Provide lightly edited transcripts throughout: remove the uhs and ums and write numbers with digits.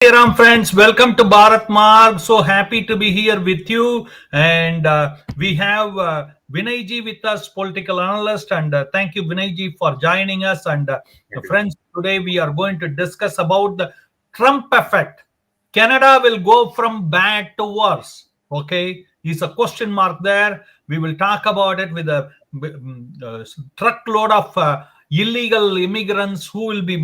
Hey Ram friends, welcome to Bharat Marg. So happy to be here with you. And we have Vinay ji with us, political analyst. And thank you, Vinay ji, for joining us. And Thank you. friends, today we are going to discuss about the Trump effect. Canada will go from bad to worse. Okay, is a question mark there. We will talk about it with a truckload of illegal immigrants who will be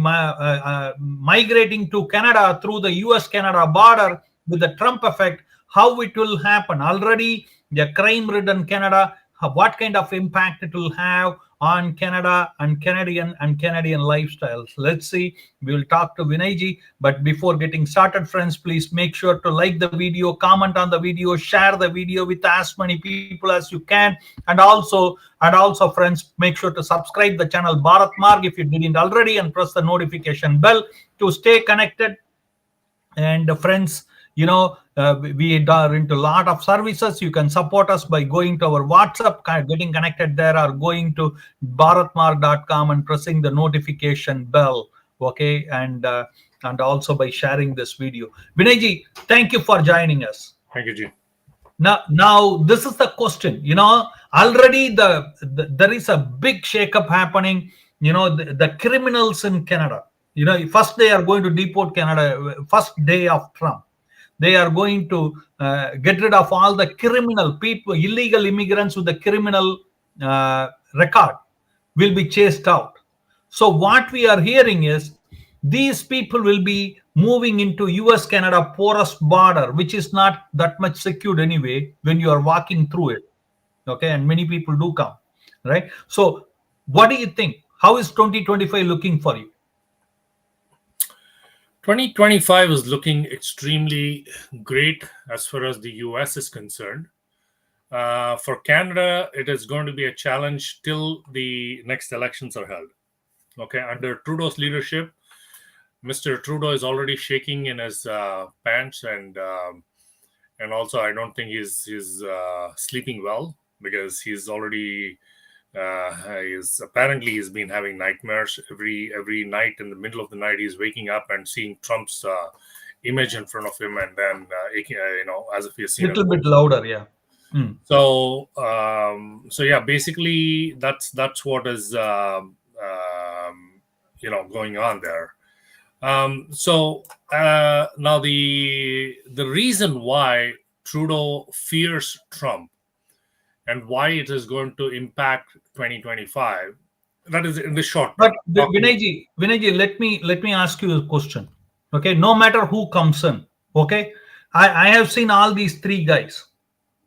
migrating to Canada through the US Canada border with the Trump effect, how it will happen. Already, the crime ridden Canada, what kind of impact it will have on Canada and Canadian lifestyles. Let's see. We will talk to Vinay ji. But before getting started, friends, please make sure to like the video, comment on the video, share the video with as many people as you can, and also, friends, make sure to subscribe the channel Bharat Marg if you didn't already, and press the notification bell to stay connected. And friends, we are into a lot of services. You can support us by going to our WhatsApp, getting connected there, or going to bharatmarg.com and pressing the notification bell. Okay, and also by sharing this video. Vinay ji, thank you for joining us. Thank you, Ji. Now this is the question. Already there is a big shakeup happening. The criminals in Canada. First they are going to deport Canada. First day of Trump, they are going to get rid of all the criminal people, illegal immigrants with the criminal record will be chased out. So what we are hearing is these people will be moving into US Canada porous border, which is not that much secured anyway when you are walking through it. Okay, and many people do come, right? So what do you think? How is 2025 looking for you? 2025 is looking extremely great as far as the US is concerned. For Canada, it is going to be a challenge till the next elections are held. Okay, under Trudeau's leadership, Mr. Trudeau is already shaking in his pants, and also I don't think he's sleeping well because he's already he's been having nightmares every night. In the middle of the night, he's waking up and seeing Trump's image in front of him, and then as if he's seen a Little bit ghost. louder, yeah. Mm. So yeah, basically that's what is going on there. Now the reason why Trudeau fears Trump and why it is going to impact 2025, that is in the short But term. Vinay ji, let me ask you a question. Okay, no matter who comes in, okay, I have seen all these three guys.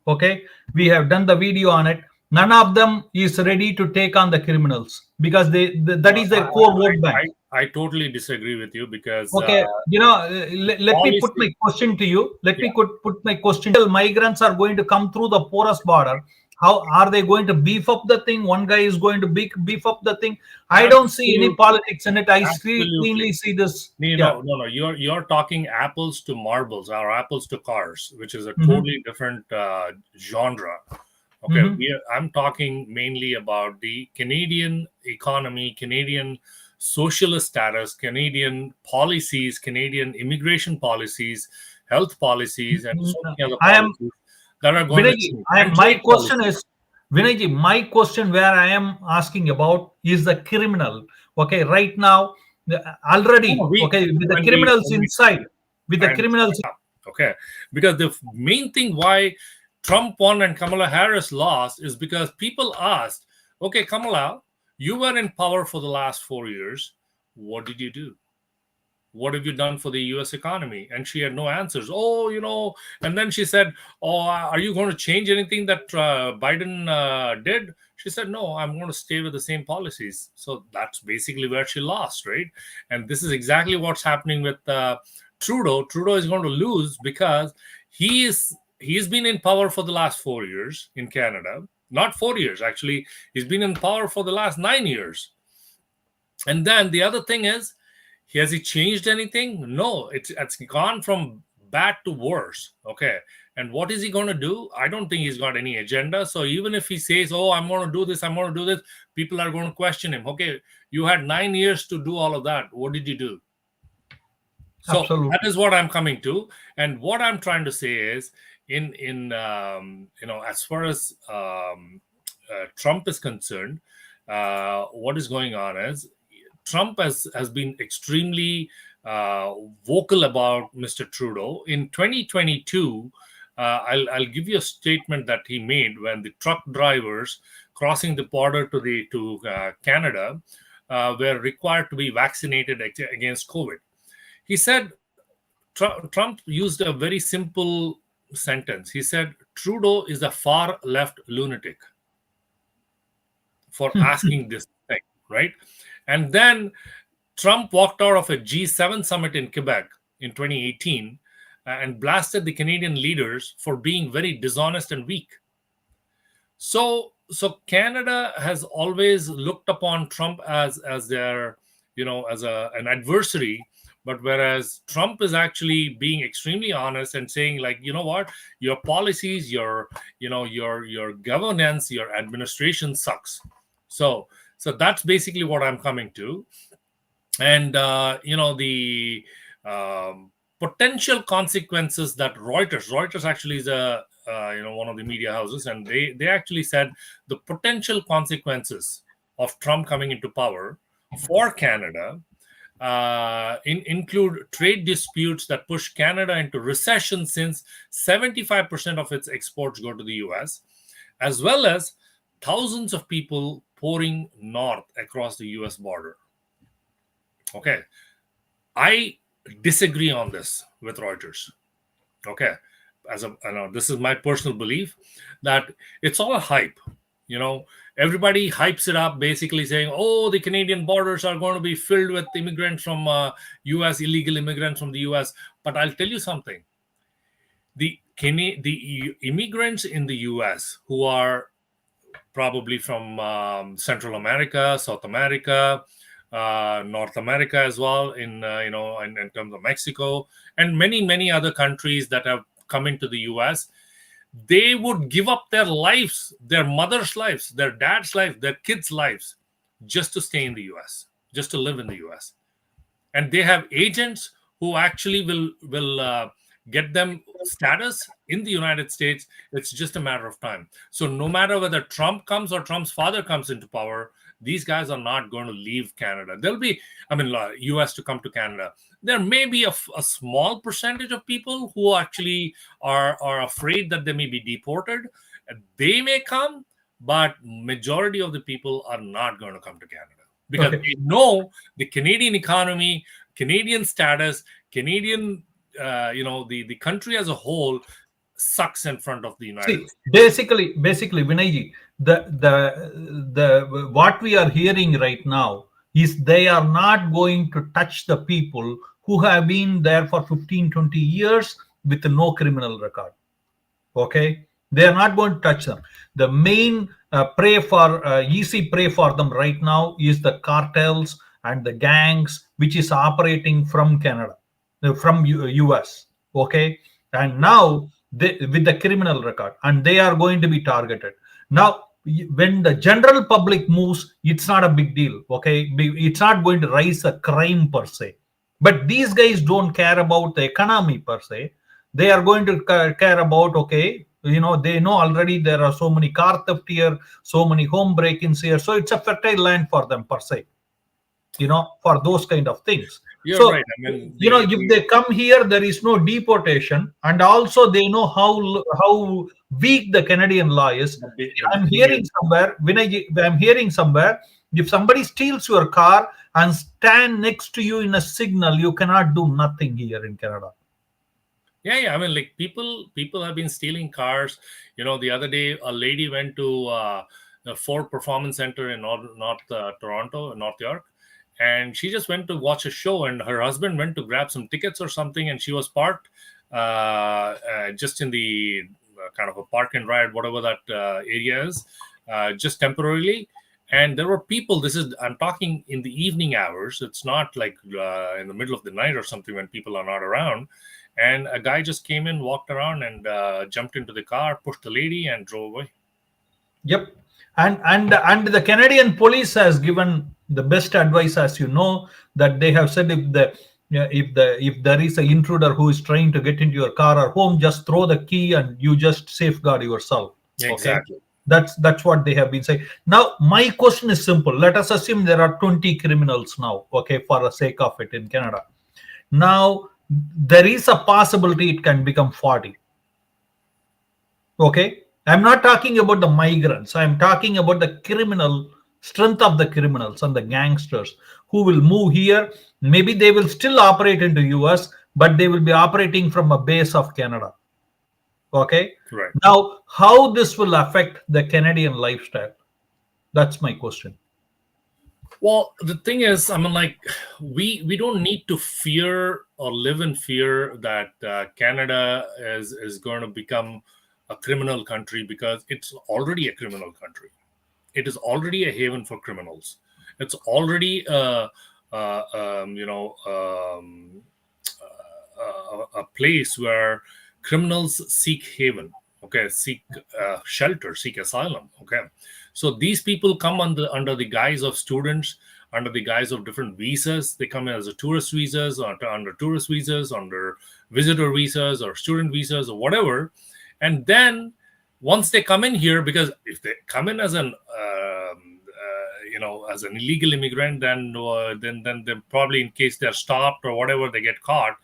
Okay, we have done the video on it. None of them is ready to take on the criminals because that is their core vote bank. I totally disagree with you because Okay, let me put policy. my question to you. Let Yeah, me put my question. Migrants are going to come through the porous border. How are they going to beef up the thing? One guy is going to beef up the thing. I don't see any absolutely, politics in it. I absolutely. cleanly see this. Yeah. No. You're talking apples to marbles or apples to cars, which is a Mm-hmm. totally different genre. Okay, Mm-hmm. I'm talking mainly about the Canadian economy, Canadian socialist status, Canadian policies, Canadian immigration policies, health policies, and so many other I am policies that are going to Vinayji, change. And my trade question policies. is, Vinayji, my question where I am asking about is the criminal. Okay, right now, No, already, we okay, with the when we criminals when we inside, with the and criminals. okay, because the main thing why Trump won and Kamala Harris lost is because people asked, okay, Kamala, you were in power for the last 4 years. What did you do? What have you done for the US economy? And she had no answers. And then she said, oh, are you going to change anything that Biden did? She said, no, I'm going to stay with the same policies. So that's basically where she lost, right? And this is exactly what's happening with Trudeau. Trudeau is going to lose because he's been in power for the last 4 years in Canada. Not 4 years, actually. He's been in power for the last 9 years. And then the other thing is, has he changed anything? No, it's gone from bad to worse. Okay. And what is he going to do? I don't think he's got any agenda. So even if he says, oh, I'm going to do this, I'm going to do this, people are going to question him. Okay, you had 9 years to do all of that. What did you do? So that Absolutely. is what I'm coming to, and what I'm trying to say is, in as far as Trump is concerned, what is going on is Trump has been extremely uh, vocal about Mr. Trudeau. In 2022, I'll give you a statement that he made when the truck drivers crossing the border to Canada were required to be vaccinated against COVID. He said Trump used a very simple sentence. He said Trudeau is a far left lunatic for asking this thing, right? And then Trump walked out of a G7 summit in Quebec in 2018 and blasted the Canadian leaders for being very dishonest and weak. So Canada has always looked upon Trump as their, as an adversary. But whereas Trump is actually being extremely honest and saying, like, you know what, your policies, your governance, your administration sucks. So that's basically what I'm coming to. And the potential consequences that Reuters actually is a one of the media houses, and they actually said the potential consequences of Trump coming into power for Canada include trade disputes that push Canada into recession, since 75% of its exports go to the US, as well as thousands of people pouring north across the US border. Okay, I disagree on this with Reuters. Okay, I know this is my personal belief that it's all a hype. Everybody hypes it up, basically saying, "Oh, the Canadian borders are going to be filled with immigrants from U.S. illegal immigrants from the U.S." But I'll tell you something: the immigrants in the U.S. who are probably from Central America, South America, North America as well, in terms of Mexico and many other countries that have come into the U.S. They would give up their lives, their mother's lives, their dad's life, their kids' lives, just to stay in the U.S., just to live in the U.S. And they have agents who actually will get them status in the United States. It's just a matter of time. So no matter whether Trump comes or Trump's father comes into power, these guys are not going to leave Canada. There'll be, US to come to Canada. There may be a small percentage of people who actually are afraid that they may be deported. They may come, but majority of the people are not going to come to Canada because Okay. they know the Canadian economy, Canadian status, Canadian, the country as a whole sucks in front of the United See, States. basically, Vinayji, the what we are hearing right now is they are not going to touch the people who have been there for 15, 20 years with no criminal record. Okay, they are not going to touch them. The main easy prey for them right now is the cartels and the gangs which is operating from Canada, from US. Okay, and now with the criminal record, and they are going to be targeted. Now when the general public moves, it's not a big deal. Okay, it's not going to raise a crime per se, but these guys don't care about the economy per se. They are going to care about, okay, they know already there are so many car theft here, so many home break-ins here, so it's a fertile land for them per se, for those kind of things. You're So right. I mean, if they come here, there is no deportation, and also they know how weak the Canadian law is. the I'm thing is, hearing somewhere, Vinay, I'm hearing somewhere, if somebody steals your car and stand next to you in a signal, you cannot do nothing here in Canada. yeah. I mean, like people have been stealing cars. The other day, a lady went to the Ford Performance Center in North Toronto, North York, and she just went to watch a show, and her husband went to grab some tickets or something, and she was parked just in the kind of a park and ride, whatever that area is, just temporarily. And there were people. I'm talking in the evening hours. It's not like in the middle of the night or something when people are not around. And a guy just came in, walked around, and jumped into the car, pushed the lady, and drove away. Yep. And the Canadian police has given the best advice, as you know, that they have said, if Yeah, if there is an intruder who is trying to get into your car or home, just throw the key and you just safeguard yourself. Okay, Exactly. that's what they have been saying. Now, my question is simple. Let us assume there are 20 criminals now. Okay, for the sake of it in Canada. Now, there is a possibility it can become 40. Okay, I'm not talking about the migrants. I'm talking about the criminal strength of the criminals and the gangsters who will move here. Maybe they will still operate into US, but they will be operating from a base of Canada. Okay, Right. now how this will affect the Canadian lifestyle? That's my question. Well, the thing is, I mean, like, we don't need to fear or live in fear that Canada is going to become a criminal country, because it's already a criminal country. It is already a haven for criminals. It's already a place where criminals seek haven. Okay, seek shelter, seek asylum. Okay, so these people come under the guise of students, under the guise of different visas. They come in as a tourist visas, or under tourist visas, under visitor visas, or student visas, or whatever. And then once they come in here, because if they come in as as an illegal immigrant, then they probably, in case they're stopped or whatever, they get caught,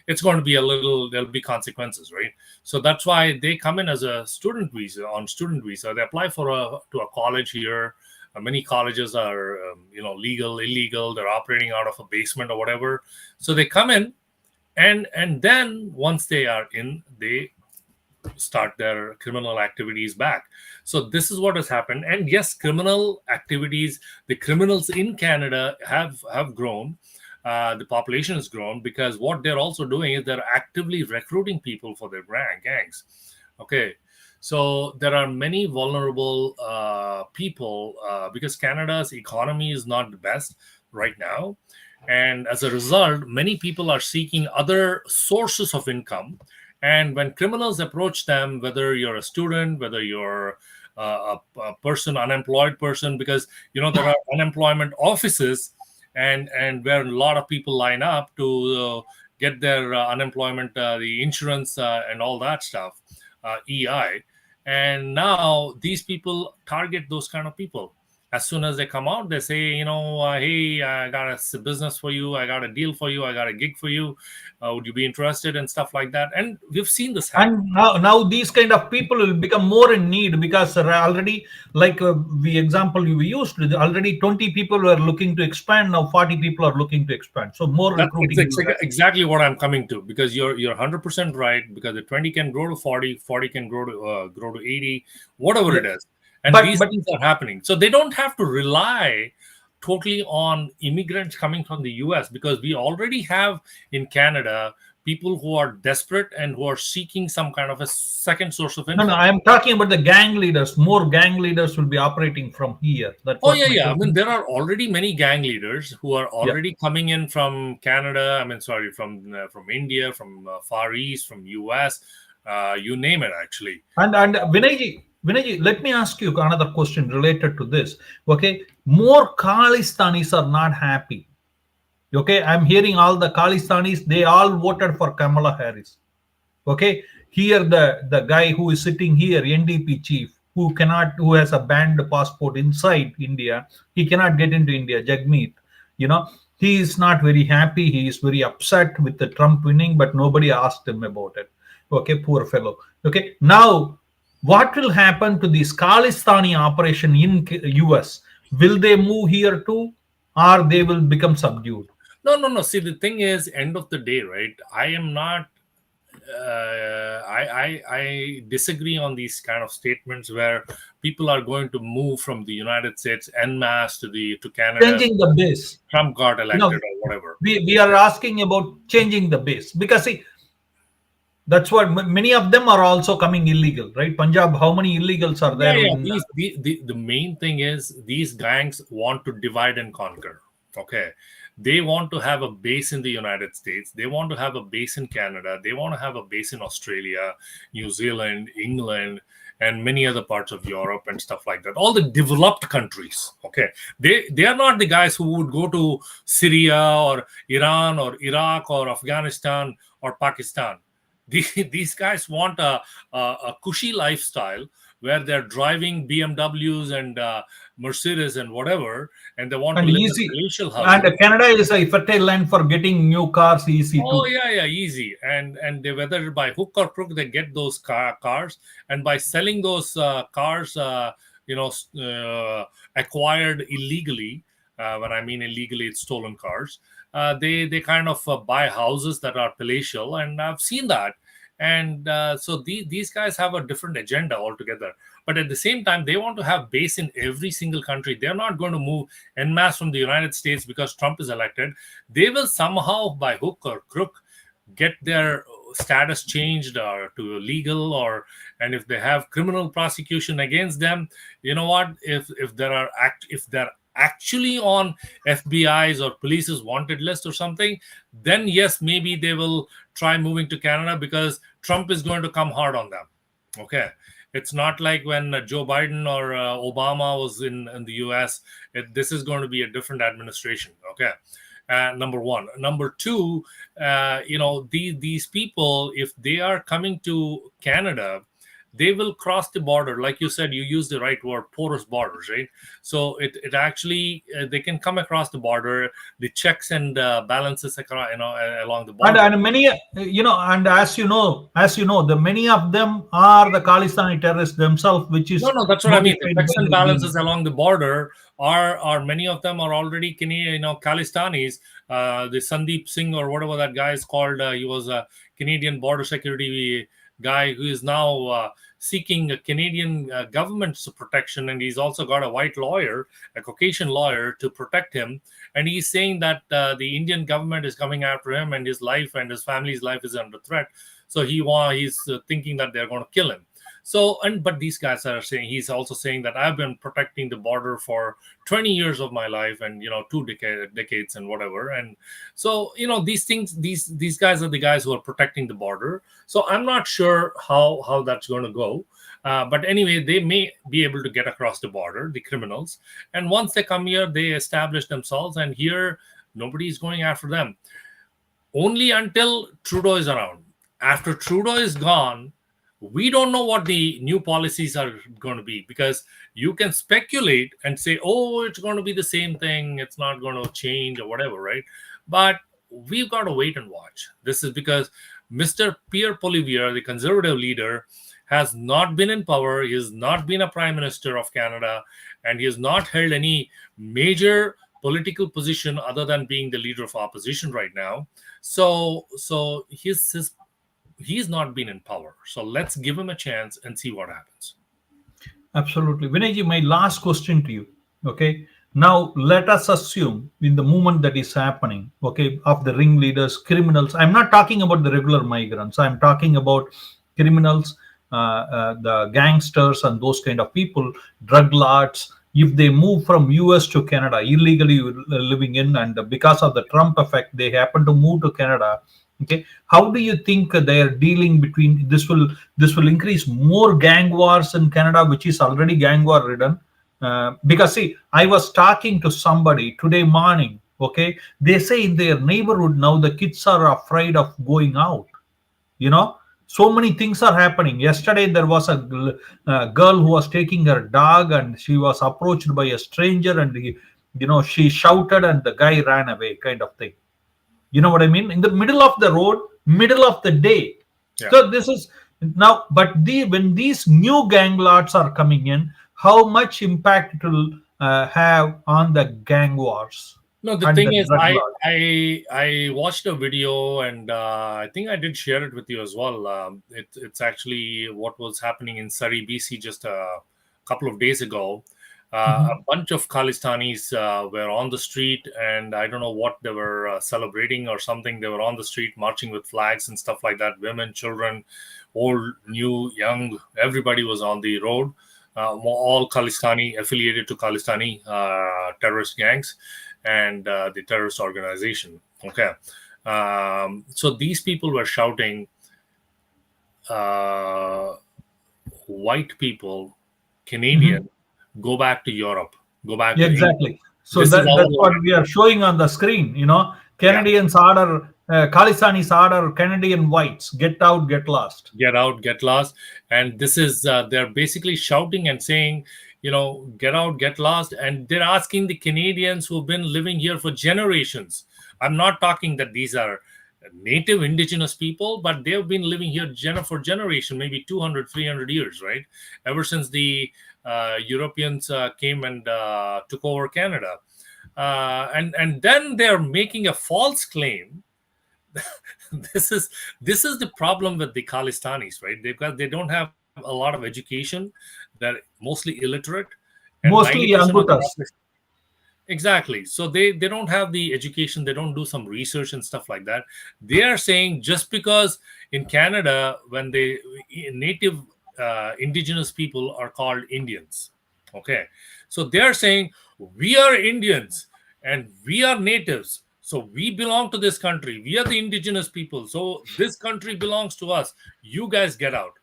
it's going to be there'll be consequences, right? So that's why they come in as a student visa, on student visa. They apply to a college here. Many colleges are legal, illegal, they're operating out of a basement or whatever. So they come in, and then once they are in, they start their criminal activities back. So this is what has happened. And yes, criminal activities, the criminals in Canada have grown. The population has grown, because what they're also doing is they're actively recruiting people for their gangs. Okay, so there are many vulnerable people, because Canada's economy is not the best right now, and as a result, many people are seeking other sources of income. And when criminals approach them, whether you're a student, whether you're a person, unemployed person, because there are unemployment offices, and where a lot of people line up to get their unemployment, the insurance, and all that stuff, EI. And now these people target those kind of people. As soon as they come out, they say, hey, I got a business for you, I got a deal for you, I got a gig for you. Would you be interested, and stuff like that? And we've seen this happen. And now these kind of people will become more in need, because already, like the example we used, already 20 people were looking to expand. Now 40 people are looking to expand. So more That's recruiting will happen. exactly what I'm coming to, because you're 100% right, because the 20 can grow to 40, 40 can grow to 80, whatever Yeah. it is. And these But things are happening. So they don't have to rely totally on immigrants coming from the US, because we already have in Canada people who are desperate and who are seeking some kind of a second source of no, income. I am talking about the gang leaders. More gang leaders will be operating from here. That's Oh what yeah, my yeah. I mean, question. there are already many gang leaders who are Yeah. already coming in from Canada. I mean, sorry, from India, from Far East, from US, you name it, actually. And Vinayji, let me ask you another question related to this. Okay, more Khalistanis are not happy. Okay, I'm hearing all the Khalistanis. They all voted for Kamala Harris. Okay, here the guy who is sitting here, NDP chief, who has a banned passport inside India, he cannot get into India. Jagmeet, you know, he is not very happy. He is very upset with the Trump winning, but nobody asked him about it. Okay, poor fellow. Okay, now what will happen to this Khalistani operation in US? Will they move here too, or they will become subdued? No, no, no. See, the thing is, end of the day, right? I am not. I disagree on these kind of statements where people are going to move from the United States en masse to Canada. Changing the base. Trump got You know, elected or whatever. we are asking about changing the base, because see, that's what many of them are also coming illegal, right? Punjab, how many illegals are Yeah, there yeah. in The main thing is these gangs want to divide and conquer. Okay. They want to have a base in the United States. They want to have a base in Canada. They want to have a base in Australia, New Zealand, England, and many other parts of Europe and stuff like that. All the developed countries. Okay. They are not the guys who would go to Syria or Iran or Iraq or Afghanistan or Pakistan. These guys want a cushy lifestyle where they're driving BMWs and Mercedes and whatever, and they want to And live in easy. palatial And houses. Canada is a fertile land for getting new cars easy Oh too. yeah, yeah, easy. And they, whether by hook or crook, they get those cars, and by selling those cars, you know, acquired illegally. When I mean illegally, it's stolen cars. They kind of buy houses that are palatial, and I've seen that. And so these guys have a different agenda altogether. But at the same time, they want to have base in every single country. They're not going to move en masse from the United States because Trump is elected. They will somehow, by hook or crook, get their status changed or to legal, or and if they have criminal prosecution against them, you know what, if there are if they're actually on FBI's or police's wanted list or something, then yes, maybe they will try moving to Canada because Trump is going to come hard on them. Okay. It's not like when Joe Biden or Obama was in the US. This is going to be a different administration. Okay. Number one. Number two, these people, if they are coming to Canada, they will cross the border. Like you said, you used the right word, porous borders, right? So it actually, they can come across the border, the checks and balances across, along the And border. many, and as you know, the many of them are the Khalistani terrorists themselves, which No, is no, that's what I mean. The notified checks by and the balances being. along the border are many of them are already Canadian, Khalistanis. The Sandeep Singh or whatever that guy is called, he was a Canadian border security guy who is now seeking a Canadian government's protection, and he's also got a white lawyer, a Caucasian lawyer, to protect him. And he's saying that the Indian government is coming after him, and his life and his family's life is under threat. So he's thinking that they're going to kill him. So, but these guys are saying, he's also saying that I've been protecting the border for 20 years of my life, and two decades and whatever. And so, these things, these guys are the guys who are protecting the border. So I'm not sure how that's going to go. But anyway, they may be able to get across the border, the criminals. And once they come here, they establish themselves, and here nobody is going after them. Only until Trudeau is around. After Trudeau is gone, we don't know what the new policies are going to be, because you can speculate and say, oh, it's going to be the same thing, it's not going to change or whatever, right? But we've got to wait and watch. This is because Mr. Pierre Poilievre, the conservative leader, has not been in power. He has not been a prime minister of Canada, and he has not held any major political position other than being the leader of opposition right now. So he's not been in power. So let's give him a chance and see what happens. Absolutely. Vinayji, my last question to you. Okay. Now, let us assume in the movement that is happening, okay, of the ringleaders, criminals. I'm not talking about the regular migrants. I'm talking about criminals, the gangsters, and those kind of people, drug lords. If they move from US to Canada, illegally living in, and because of the Trump effect, they happen to move to Canada. Okay, how do you think they are dealing between this will increase more gang wars in Canada, which is already gang war ridden? Because see, I was talking to somebody today morning. Okay, they say in their neighborhood now the kids are afraid of going out. You know, so many things are happening. Yesterday there was a girl who was taking her dog, and she was approached by a stranger, and she shouted, and the guy ran away, kind of thing. You know what I mean? In the middle of the road, middle of the day. Yeah. So this is now, but when these new gang lords are coming in, how much impact it will have on the gang wars No, the and the thing is, drug I lords? I I watched a video, and I think I did share it with you as well. It's actually what was happening in Surrey, BC, just a couple of days ago. A Mhm. bunch of Khalistanis were on the street, and I don't know what they were celebrating or something. They were on the street marching with flags and stuff like that. Women, children, old, new, young, everybody was on the road. All Khalistani, affiliated to Khalistani terrorist gangs. and the terrorist organization. Okay, so these people were shouting, uh, "White people, Mhm. Canadian, go back to Europe, go back to England. Exactly. So This is our that's what land. we are showing on the screen. Yeah, Canadians order, Khalistanis order Canadian whites, get out, get lost. get out, get lost." And this is they're basically shouting and saying, get out, get lost. And they're asking the Canadians who've been living here for generations. I'm not talking that these are native indigenous people, but they've been living here for generation, maybe 200, 300 years, right? Ever since the Europeans came and took over Canada. And then they're making a false claim. This is the problem with the Khalistanis, right? They don't have a lot of education. They're mostly illiterate, and Mostly 90% of the Yankutas. population. Exactly. So they don't have the education. They don't do some research and stuff like that. They are saying just because in Canada, when they native indigenous people are called Indians, okay. So they are saying we are Indians and we are natives. So we belong to this country. We are the indigenous people. So this country belongs to us. You guys get out.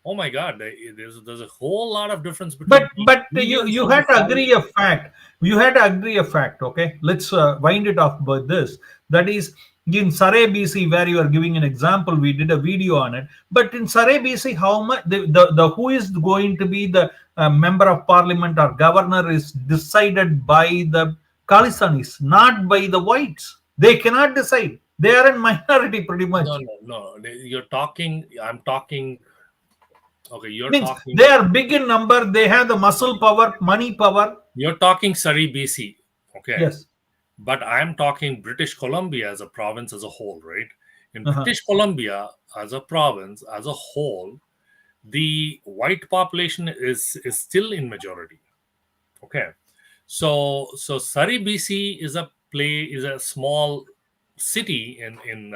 Oh my God, there's a whole lot of difference but between the but you Indians you and the had to foreign. agree a fact. You had to agree a fact. Okay, let's wind it off by this. That is, in Surrey, BC, where you are giving an example, we did a video on it. But in Surrey, BC, how much the who is going to be the member of parliament or governor is decided by the Khalistanis, not by the whites. They cannot decide. They are in minority pretty No, much. no, no. You're talking. I'm talking. Okay, you're Means they talking. are big in number. They have the muscle power, money power. You're talking Surrey, BC. Okay, Yes. but I'm talking British Columbia as a province as a whole, right? In Uh-huh. British Columbia as a province as a whole, the white population is still in majority. Okay, so Surrey, BC is a small city in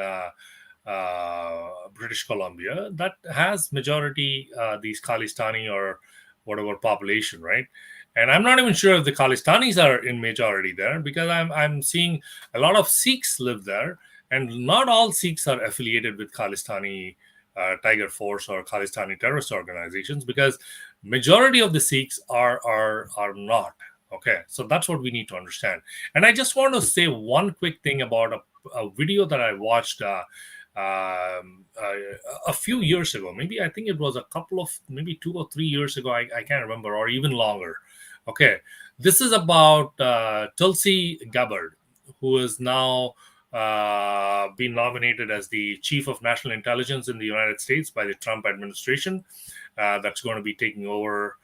British Columbia that has majority these Khalistani or whatever population, right? And I'm not even sure if the Khalistanis are in majority there, because I'm seeing a lot of Sikhs live there, and not all Sikhs are affiliated with Khalistani Tiger Force or Khalistani terrorist organizations, because majority of the Sikhs are not. Okay, so that's what we need to understand. And I just want to say one quick thing about a video that I watched a few years ago. Maybe I think it was a couple of maybe 2 or 3 years ago. I can't remember, or even longer. Okay, this is about Tulsi Gabbard, who is now been nominated as the chief of national intelligence in the United States by the Trump administration. That's going to be taking over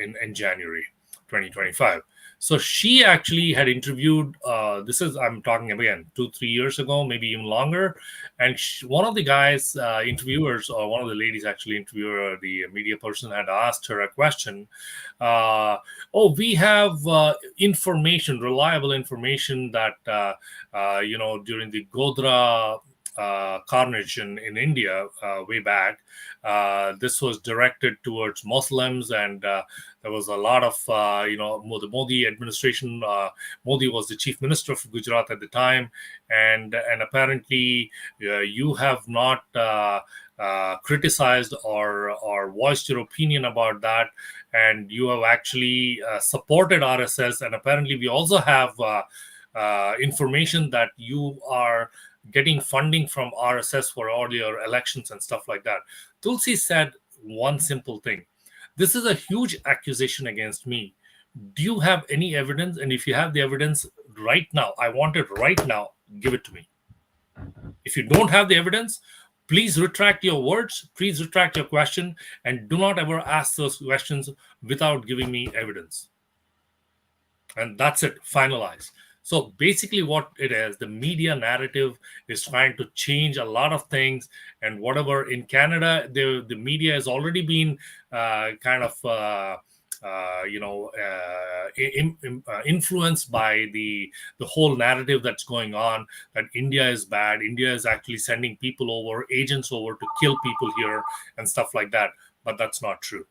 in January 2025. So she actually had interviewed. This is I'm talking again 2-3 years ago, maybe even longer. And one of the guys, interviewers, or one of the ladies actually interviewer, the media person had asked her a question. Oh, we have information, reliable information that during the Godhra carnage in India way back. This was directed towards Muslims, and there was a lot of, the Modi administration. Modi was the chief minister of Gujarat at the time, and apparently you have not criticized or voiced your opinion about that, and you have actually supported RSS, and apparently we also have information that you are getting funding from RSS for all your elections and stuff like that. Tulsi said one simple thing: this is a huge accusation against me. Do you have any evidence? And if you have the evidence right now, I want it right now, give it to me. If you don't have the evidence, please retract your words, please retract your question, and do not ever ask those questions without giving me evidence. And that's it, finalized. So basically what it is, the media narrative is trying to change a lot of things. And whatever in Canada, the media has already been kind of influenced by the whole narrative that's going on, that India is bad, India is actually sending people over, agents over to kill people here and stuff like that. But that's not true.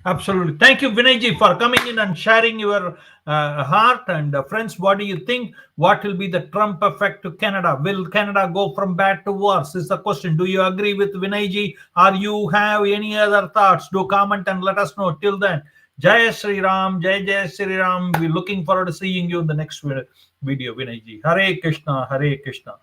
Absolutely. Thank you, Vinayji, for coming in and sharing your heart. And friends, what do you think? What will be the Trump effect to Canada? Will Canada go from bad to worse? Is the question. Do you agree with Vinayji, or you have any other thoughts? Do comment and let us know. Till then, Jai Sri Ram, Jai Sri Ram. We're looking forward to seeing you in the next video, Vinayji. Hare Krishna, Hare Krishna.